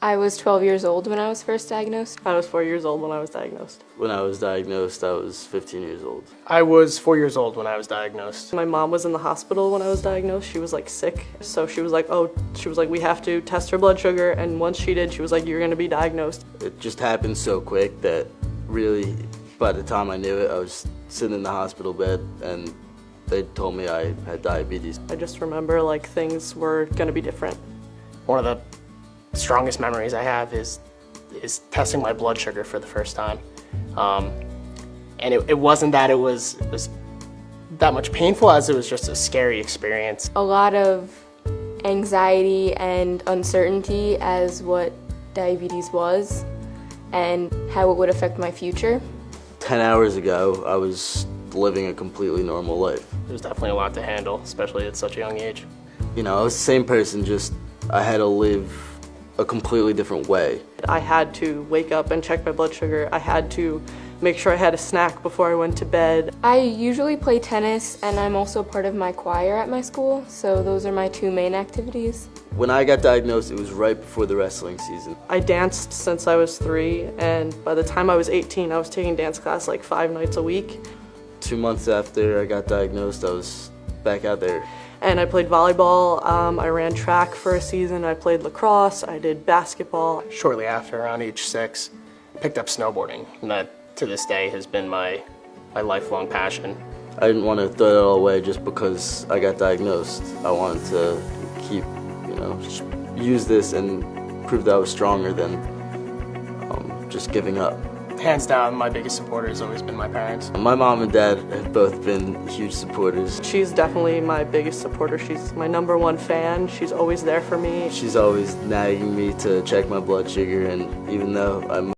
I was 12 years old when I was first diagnosed. I was 4 years old when I was diagnosed. When I was diagnosed, I was 15 years old. I was 4 years old when I was diagnosed. My mom was in the hospital when I was diagnosed. She was like sick. So she was like, we have to test her blood sugar. And once she did, she was like, you're gonna be diagnosed. It just happened so quick that really, by the time I knew it, I was sitting in the hospital bed and they told me I had diabetes. I just remember like things were gonna be different. One of the strongest memories I have is testing my blood sugar for the first time. And it wasn't that it was that much painful as it was just a scary experience. A lot of anxiety and uncertainty as what diabetes was and how it would affect my future. 10 hours ago, I was living a completely normal life. It was definitely a lot to handle, especially at such a young age. You know, I was the same person, just I had to live a completely different way. I had to wake up and check my blood sugar. I had to make sure I had a snack before I went to bed. I usually play tennis and I'm also part of my choir at my school, so those are my two main activities. When I got diagnosed, it was right before the wrestling season. I danced since I was 3, and by the time I was 18, I was taking dance class like 5 nights a week. 2 months after I got diagnosed, I was back out there. And I played volleyball, I ran track for a season, I played lacrosse, I did basketball. Shortly after, around age 6, I picked up snowboarding, and that to this day has been my lifelong passion. I didn't want to throw it all away just because I got diagnosed. I wanted to keep, just use this and prove that I was stronger than just giving up. Hands down, my biggest supporter has always been my parents. My mom and dad have both been huge supporters. She's definitely my biggest supporter. She's my #1 fan. She's always there for me. She's always nagging me to check my blood sugar, and even though I'm